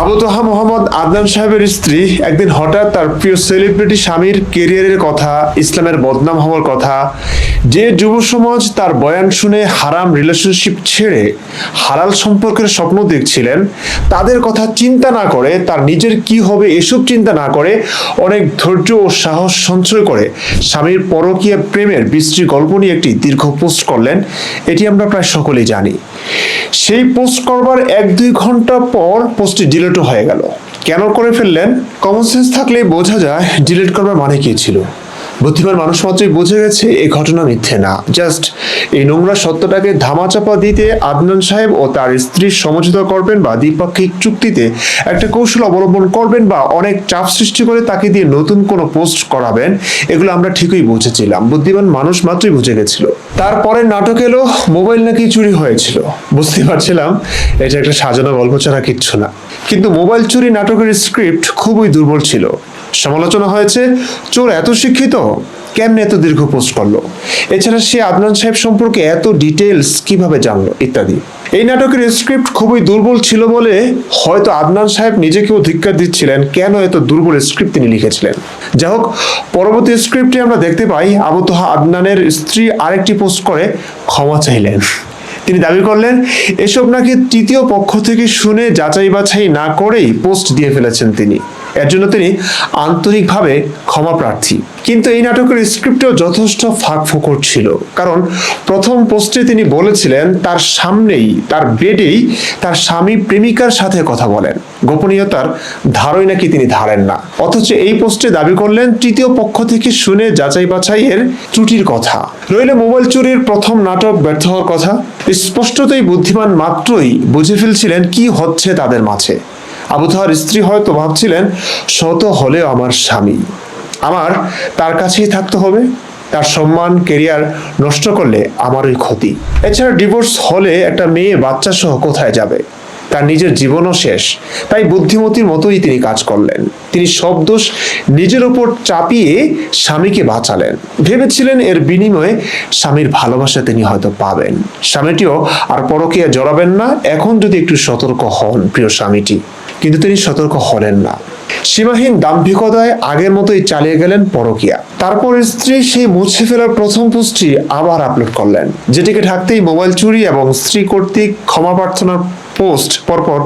আবু তোহা মোহাম্মদ আদনান সাহেবের স্ত্রী একদিন হঠাৎ তার প্রিয় সেলিব্রিটি স্বামীর কেরিয়ারের কথা, ইসলামের বদনাম হওয়ার কথা, যে যুব সমাজ তার বয়ান শুনে হারাম রিলেশনশিপ ছেড়ে হালাল সম্পর্কের স্বপ্ন দেখছিলেন, তাদের কথা চিন্তা না করে, তার নিজের কি হবে এসব চিন্তা না করে, অনেক ধৈর্য ও সাহস সঞ্চয় করে স্বামীর পরকীয়া প্রেমের বিশ্রী গল্প নিয়ে একটি দীর্ঘ পোস্ট করলেন। এটি আমরা প্রায় সকলেই জানি। সেই পোস্ট করবার 1-2 ঘন্টা পর পোস্টটি ডিলিটও হয়ে গেল। কেন করে ফেললেন? কমন সেন্স থাকলে বোঝা যায় ডিলিট করবার মানে কি ছিল। বুদ্ধিমান মানুষ মাত্রই বুঝে গেছে এই ঘটনা মিথ্যে না, জাস্ট এই নোংরা সত্যটাকে ধামাচাপা দিতে আদনান সাহেব ও তার স্ত্রীর সমঝোতা করবেন বা দ্বিপাক্ষিক চুক্তিতে একটা কৌশল অবলম্বন করবেন বা অনেক চাপ সৃষ্টি করে তাকে দিয়ে নতুন কোনো পোস্ট করাবেন, এগুলো আমরা ঠিকই বুঝেছিলাম। বুদ্ধিমান মানুষ মাত্রই বুঝে গেছিল। তারপরে নাটক এলো, মোবাইল নাকি চুরি হয়েছিল। বুঝতে পারছিলাম এটা একটা সাজানো গল্প ছাড়া কিচ্ছু না, কিন্তু মোবাইল চুরি নাটকের স্ক্রিপ্ট খুবই দুর্বল ছিল। সমালোচনা হয়েছে, চোর এত শিক্ষিত, কেমনে এত দীর্ঘ পোস্ট করলো, এছাড়া সে আদনান সাহেব সম্পর্কে এত ডিটেলস কিভাবে জানলো, ইত্যাদি। এই নাটকের স্ক্রিপ্ট খুবই দুর্বল ছিল বলে হয়তো আদনান সাহেব নিজেকেও ধিক্কার দিচ্ছিলেন কেন এত দুর্বল স্ক্রিপ্ট তিনি লিখেছিলেন। যাই হোক, পরবর্তী স্ক্রিপ্টে আমরা দেখতে পাই আবু তোহা আদনানের স্ত্রী আরেকটি পোস্ট করে ক্ষমা চাইলেন। তিনি দাবি করলেন এসব নাকি তৃতীয় পক্ষ থেকে শুনে যাচাই বাছাই না করেই পোস্ট দিয়ে ফেলেছেন তিনি, এর জন্য তিনি আন্তরিকভাবে ক্ষমা প্রার্থী। কিন্তু এই নাটকের স্ক্রিপ্টেও যথেষ্ট ফাঁক ফোকর ছিল, কারণ প্রথম পোস্টে তিনি বলেছিলেন তার সামনেই, তার বেডেই তার স্বামী প্রেমিকার সাথে কথা বলেন, গোপনীয়তার ধারই নাকি তিনি ধারেন না। অথচ এই পোস্টে দাবি করলেন তৃতীয় পক্ষ থেকে শুনে যাচাই বাছাইয়ের ত্রুটির কথা। রইলে মোবাইল চুরির প্রথম নাটক ব্যর্থ হওয়ার কথা। স্পষ্টতই বুদ্ধিমান মাত্রই বুঝে ফেলছিলেন কি হচ্ছে তাদের মাঝে। আবু তোহার স্ত্রী হয়তো ভাবছিলেন শত হলেও আমার স্বামী, আমার তার কাছেই থাকতে হবে, তার সম্মান কেরিয়ার নষ্ট করলে আমারই ক্ষতি। এছাড়া ডিভোর্স হলে একটা মেয়ে বাচ্চা সহ কোথায় যাবে, তার নিজের জীবনও শেষ। তাই বুদ্ধিমতীর মতোই তিনি কাজ করলেন। তিনি সব দোষ নিজের উপর চাপিয়ে স্বামীকে বাঁচালেন, ভেবেছিলেন এর বিনিময়ে স্বামীর ভালোবাসা তিনি হয়তো পাবেন, স্বামীটিও আর পরকীয়া জড়াবেন না, এখন যদি একটু সতর্ক হন প্রিয় স্বামীটি। কিন্তু তিনি সতর্ক হলেন না, সীমাহীন দাম্ভিকতায় আগের মতোই চালিয়ে গেলেন পরকীয়া। তারপর স্ত্রী সেই মুছে ফেলার প্রথম পোস্টটি আবার আপলোড করলেন, যেটিকে ঢাকতেই মোবাইল চুরি এবং স্ত্রী কর্তৃক ক্ষমা প্রার্থনার পোস্ট পরপর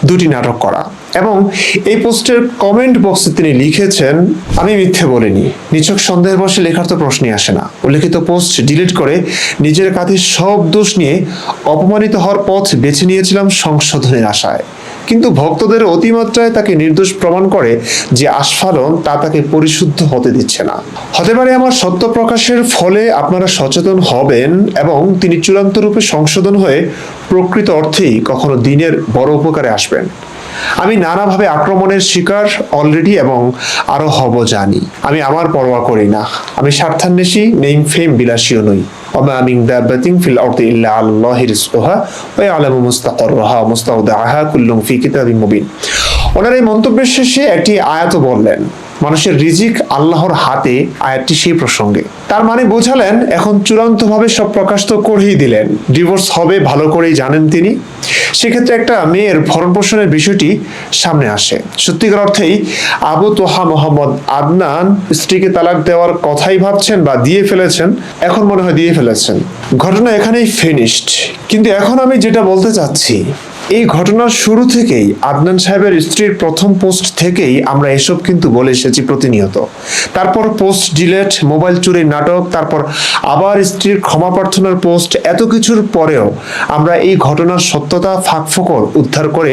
2টি নাটক করা। এবং এই পোস্টের কমেন্ট বক্সে তিনি লিখেছেন, আমি মিথ্যে বলিনি, নিছক সন্দেহের বশে লেখার তো প্রশ্নই আসে না। উল্লেখিত পোস্ট ডিলিট করে নিজের কাঁধে সব দোষ নিয়ে অপমানিত হওয়ার পথ বেছে নিয়েছিলাম সংশোধনের আশায়। কিন্তু ভক্তদের অতিমাত্রায় তাকে নির্দোষ প্রমাণ করে যে আস্ফালন, তা তাকে পরিশুদ্ধ হতে দিচ্ছে না। হতে পারে আমার সত্য প্রকাশের ফলে আপনারা সচেতন হবেন এবং তিনি চূড়ান্ত রূপে সংশোধন হয়ে প্রকৃত অর্থেই কখনো দিনের বড় উপকারে আসবেন। আমি নানাভাবে আক্রমণের শিকার অলরেডি এবং আরো হব জানি। আমি আমার পরোয়া করি না, আমি স্বার্থান্বেষী, নেম ফেম বিলাসীও নই। ওমা মিন দাব্বাতিন ফিল আরদি ইল্লা আল্লাহি রিজকুহা ওয়া ইয়ালামু মুস্তাকাররাহা ওয়া মুস্তাওদাআহা কুল্লুন ফি কিতাবিন মুবিন। ওনার এই মন্তব্যের শেষে একটি আয়াতও বললেন, মানুষের রিজিক আল্লাহর হাতে, আয়াতটি সেই প্রসঙ্গে। তার মানে বোঝালেন এখন চূড়ান্তভাবে সব প্রকাশ তো করেই দিলেন, ডিভোর্স হবে ভালো করেই জানেন তিনি। সেক্ষেত্রে একটা মেয়ের ভরণ পোষণের বিষয়টি সামনে আসে। সত্যিকার অর্থেই আবু তোহা মোহাম্মদ আদনান স্ত্রীকে তালাক দেওয়ার কথাই ভাবছেন বা দিয়ে ফেলেছেন, এখন মনে হয় দিয়ে ফেলেছেন। ঘটনা এখানেই ফিনিশড। কিন্তু এখন আমি যেটা বলতে চাচ্ছি, এই ঘটনার শুরু থেকেই আদনান সাহেবের স্ত্রীর প্রথম পোস্ট থেকেই আমরা এসব কিন্তু বলে এসেছি প্রতিনিয়ত। তারপর পোস্ট ডিলেট, মোবাইল চুরির নাটক, তারপর আবার স্ত্রীর ক্ষমা প্রার্থনার পোস্ট, এত কিছুর পরেও আমরা এই ঘটনার সত্যতা ফাঁকফোকর উদ্ধার করে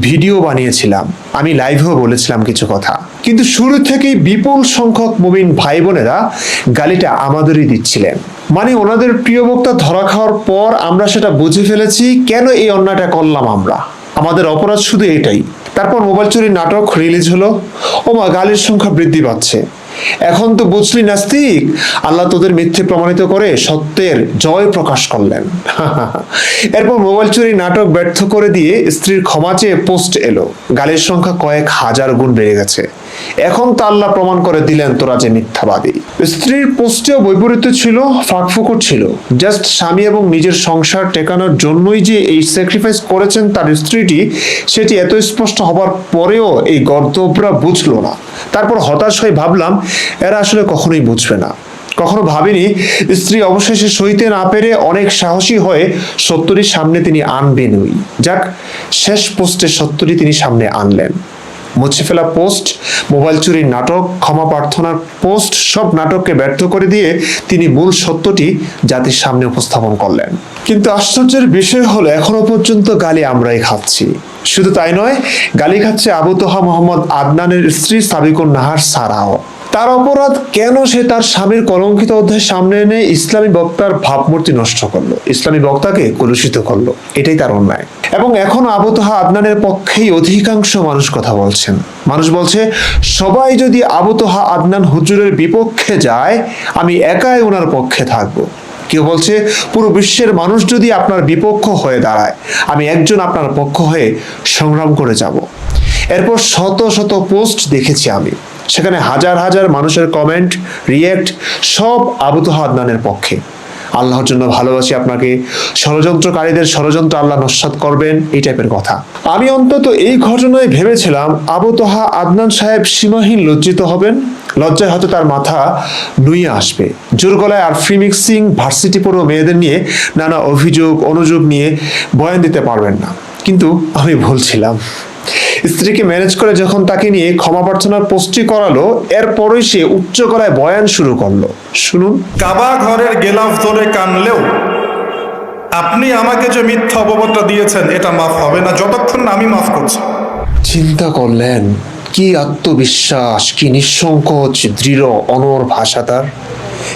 ভিডিও বানিয়েছিলাম। আমি লাইভেও বলেছিলাম কিছু কথা। কিন্তু শুরু থেকেই বিপুল সংখ্যক মুমিন ভাই বোনেরা গালিটা আমাদেরই দিচ্ছিলেন। মানে ওনাদের প্রিয় বক্তা ধরা খাওয়ার পর আমরা সেটা বুঝে ফেলেছি কেন এই অন্যায়টা করলাম আমরা, আমাদের অপরাধ শুধু এটাই। তারপর মোবাইল চুরির নাটক রিলিজ হলো, ওমা গালির সংখ্যা বৃদ্ধি পাচ্ছে। এখন তো বুঝলি নাস্তিক, আল্লাহ তোদের মিথ্যে প্রমাণিত করে সত্যের জয় প্রকাশ করলেন। এরপর মোবাইল চুরি নাটক ব্যর্থ করে দিয়ে স্ত্রীর ক্ষমা চেয়ে পোস্ট এলো, গালির সংখ্যা কয়েক হাজার গুণ বেড়ে গেছে। এখন তা আল্লাহ প্রমাণ করে দিলেন তোরা যে মিথ্যাবাদী। স্ত্রীর পোস্টেও বৈপরীত্য ছিল, ফাঁকফোকর ছিল। জাস্ট স্বামী এবং নিজের সংসার টেকানোর জন্যই যে এই স্যাক্রিফাইস করেছেন তার স্ত্রীটি, সেটি এত স্পষ্ট হবার পরেও এই গর্দভরা বুঝলো না। তারপর হতাশ হয়ে ভাবলাম এরা আসলে কখনোই বুঝবে না। কখনো ভাবিনি স্ত্রী অবশেষে সইতে না পেরে অনেক সাহসী হয়ে সত্যটির সামনে তিনি আনবেনই। যাক, শেষ পোস্টে সত্যটি তিনি সামনে আনলেন। মুছে ফেলা পোস্ট, মোবাইল চুরির নাটক, ক্ষমা প্রার্থনার পোস্ট, সব নাটককে ব্যর্থ করে দিয়ে তিনি মূল সত্যটি জাতির সামনে উপস্থাপন করলেন। কিন্তু আশ্চর্যের বিষয় হলো এখনো পর্যন্ত গালি আমরাই খাচ্ছি। শুধু তাই নয়, গালি খাচ্ছে আবু তোহা মোহাম্মদ আদনানের স্ত্রী সাবিকুন নাহার সারাও। তার অপরাধ কেন সে তার স্বামীর কলঙ্কিত অধ্যায় সামনে এনে ইসলামী বক্তার ভাবমূর্তি নষ্ট করলো, ইসলামী বক্তাকে কলুষিত করলো, এটাই তার অন্যায়। এবং এখন আবু তোহা আদনানের পক্ষেই অধিকাংশ মানুষ কথা বলছেন। মানুষ বলছে সবাই যদি আবু তোহা আদনান হুজুরের বিপক্ষে যায়, আমি একাই ওনার পক্ষে থাকবো। কেউ বলছে পুরো বিশ্বের মানুষ যদি আপনার বিপক্ষ হয়ে দাঁড়ায়, আমি একজন আপনার পক্ষ হয়ে সংগ্রাম করে যাব। এরপর শত শত পোস্ট দেখেছি আমি, সেখানে হাজার হাজার মানুষের কমেন্ট, রিয়েক্ট, সব আবু তোহা আদনানের পক্ষে। আল্লাহর জন্য ভালোবাসি আপনাকে, ষড়যন্ত্রকারীদের ষড়যন্ত্র আল্লাহ নস্যাৎ করবেন, এই টাইপের কথা। আমি অন্তত এই ঘটনায় ভেবেছিলাম আবু তোহা আদনান সাহেব সীমাহীন লজ্জিত হবেন। লজ্জায় হয়তো তার মাথা নুয়ে আসবে। জোর গলায় আর ফ্রি মিক্সিং, ভার্সিটি পড়ো মেয়েদের নিয়ে নানা অভিযোগ অনুযোগ নিয়ে বয়ান দিতে পারবেন না। কিন্তু আমি ভুলছিলাম। স্ত্রীকে ম্যানেজ করে যখন তাকে নিয়ে ক্ষমা প্রার্থনার পোস্টটি করালো, এরপরই সে উচ্চ গলায় বয়ান শুরু করলো। শুনুন। কাবা ঘরের গেলাফ ধরে কানলেও আপনি আমাকে যে মিথ্যা অপবাদটা দিয়েছেন এটা মাফ হবে না যতক্ষণ না আমি মাফ করছি। চিন্তা করলেন কি আত্মবিশ্বাস, কি নিঃসংকোচ, দৃঢ় অনড় ভাষা তার।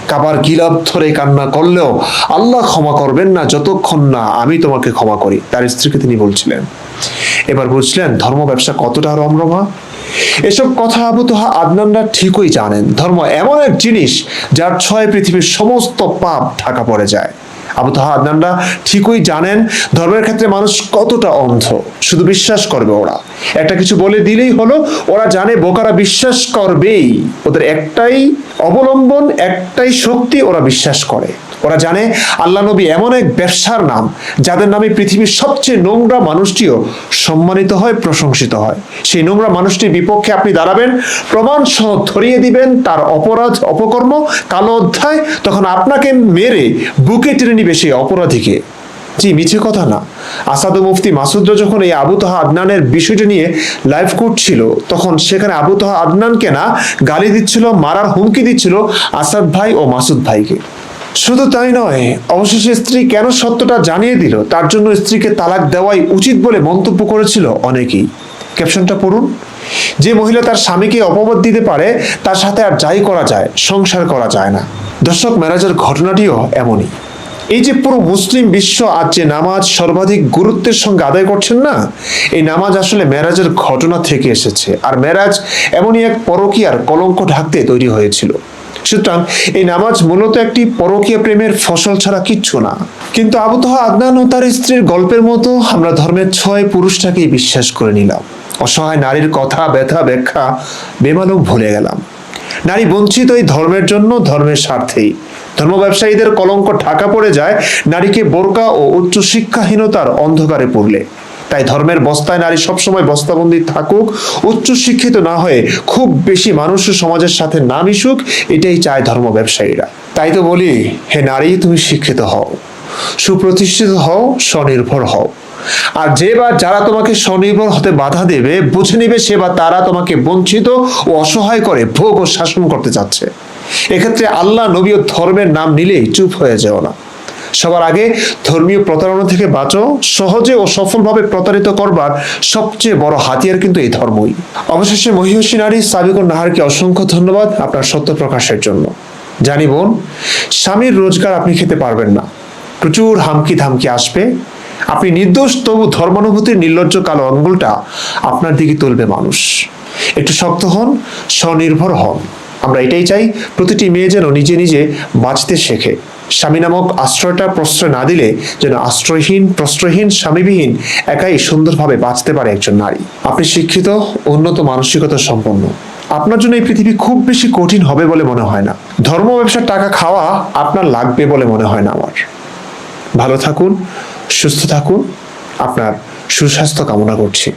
কাবার গিলাফ ধরে কান্না করলেও আল্লাহ ক্ষমা করবেন না যতক্ষণ না আমি তোমাকে ক্ষমা করি, তার স্ত্রীকে তিনি বলছিলেন। এবার বুঝলেন ধর্ম ব্যবসা কতটা রমরমা। এসব কথা আবু তোহা আদনানরা ঠিকই জানেন। ধর্ম এমন এক জিনিস যার ছোঁয়ায় পৃথিবীর সমস্ত পাপ ঢাকা পড়ে যায়। আবু তোহা আদনানরা ঠিকই জানেন ধর্মের ক্ষেত্রে মানুষ কতটা অন্ধ। শুধু বিশ্বাস করবে ওরা, একটা কিছু বলে দিলেই হলো। ওরা জানে বোকারা বিশ্বাস করবেই। ওদের একটাই অবলম্বন, একটাই শক্তি, ওরা বিশ্বাস করে। ওরা জানে আল্লাহ নবী এমন এক ব্যবসার নাম যাদের নামে পৃথিবীর সবচেয়ে নোংরা মানুষটিও সম্মানিত হয়, প্রশংসিত হয়। সেই নোংরা মানুষটির বিপক্ষে আপনি দাঁড়াবেন, প্রমাণ সহ ধরিয়ে দিবেন তার অপরাধ, অপকর্ম, কালো অধ্যায়, তখন আপনাকে মেরে বুকে টেনে নিবে সেই অপরাধীকে। জি, মিছে কথা না। আসাদ ও মুফতি মাসুদরা যখন এই আবু তোহা আদনানের বিষয়টি নিয়ে লাইভ করছিল, তখন সেখানে আবু তোহা আদনানকে না গালি দিচ্ছিল, মারার হুমকি দিচ্ছিল আসাদ ভাই ও মাসুদ ভাইকে। শুধু তাই নয়, অবশেষে স্ত্রী কেন সত্যটা জানিয়ে দিল, তার জন্য স্ত্রীকে তালাক দেওয়াই উচিত বলে মন্তব্য করেছিল অনেকেই। ক্যাপশনটা পড়ুন। যে মহিলা তার স্বামীকে অপবাদ দিতে পারে তার সাথে আর যাই করা যায়, সংসার করা যায় না। দর্শক, মেরাজের ঘটনাটিও এমনই। এই যে পুরো মুসলিম বিশ্ব আজ যে নামাজ সর্বাধিক গুরুত্বের সঙ্গে আদায় করছেন না, এই নামাজ আসলে মেরাজের ঘটনা থেকে এসেছে। আর মেরাজ এমনই এক পরকীয়ার কলঙ্ক ঢাকতে তৈরি হয়েছিল। সুতরাং এই নামাজ মূলত একটি পরকীয়া প্রেমের ফসল ছাড়া কিচ্ছু না। কিন্তু আবু তোহা আদনান ও তার স্ত্রীর গল্পের মতো আমরা ধর্মের ছয় পুরুষটাকেই বিশ্বাস করে নিলাম। অসহায় নারীর কথা, ব্যথা, ব্যাখ্যা বেমালুম ভুলে গেলাম। নারী বঞ্চিত এই ধর্মের জন্য, ধর্মের স্বার্থেই। ধর্ম ব্যবসায়ীদের কলঙ্ক ঢাকা পড়ে যায় নারীকে বোরকা ও উচ্চ শিক্ষাহীনতার অন্ধকারে পড়লে। তাই ধর্মের বস্তায় নারী সবসময় বস্তাবন্দি থাকুক, উচ্চ শিক্ষিত না হয়ে খুব বেশি মানুষ সমাজের সাথে না মিশুক, এটাই চায় ধর্ম ব্যবসায়ীরা। তাই তো বলি, হে নারী, তুমি শিক্ষিত হও, সুপ্রতিষ্ঠিত হও, স্বনির্ভর হও। আর যে বা যারা তোমাকে স্বনির্ভর হতে বাধা দেবে, বুঝে নিবে সে বা তারা তোমাকে বঞ্চিত ও অসহায় করে ভোগ ও শাসন করতে চাচ্ছে। এক্ষেত্রে আল্লাহ, নবী ও ধর্মের নাম নিলেই চুপ হয়ে যাও না। সবার আগে ধর্মীয় প্রতারণা থেকে বাঁচো। সহজে ও সফলভাবে প্রতারিত করবার সবচেয়ে বড় হাতিয়ার কিন্তু এই ধর্মই। অবশেষে মহিষী নারী সাবিকুন নাহারকে অসংখ্য ধন্যবাদ আপনার সত্য প্রকাশের জন্য। জানি বোন, স্বামীর রোজগার আপনি খেতে পারবেন না, প্রচুর হামকি ধামকি আসবে। আপনি নির্দোষ, তবু ধর্মানুভূতির নির্লজ্জ কালো আঙ্গুলটা আপনার দিকে তুলবে মানুষ। একটু শক্ত হন, স্বনির্ভর হন। আমরা এটাই চাই, প্রতিটি মেয়ে যেন নিজে নিজে বাঁচতে শেখে। স্বামী নামক আশ্রয়টা প্রশ্রয় না দিলে যেন আশ্রয়হীন, প্রশ্রয়হীন, স্বামীবিহীন একাই সুন্দরভাবে বাঁচতে পারে একজন নারী। আপনি শিক্ষিত, উন্নত মানসিকতা সম্পন্ন। আপনার জন্য এই পৃথিবী খুব বেশি কঠিন হবে বলে মনে হয় না। ধর্ম ব্যবসার টাকা খাওয়া আপনার লাগবে বলে মনে হয় না আমার। ভালো থাকুন, সুস্থ থাকুন, আপনার সুস্বাস্থ্য কামনা করছি।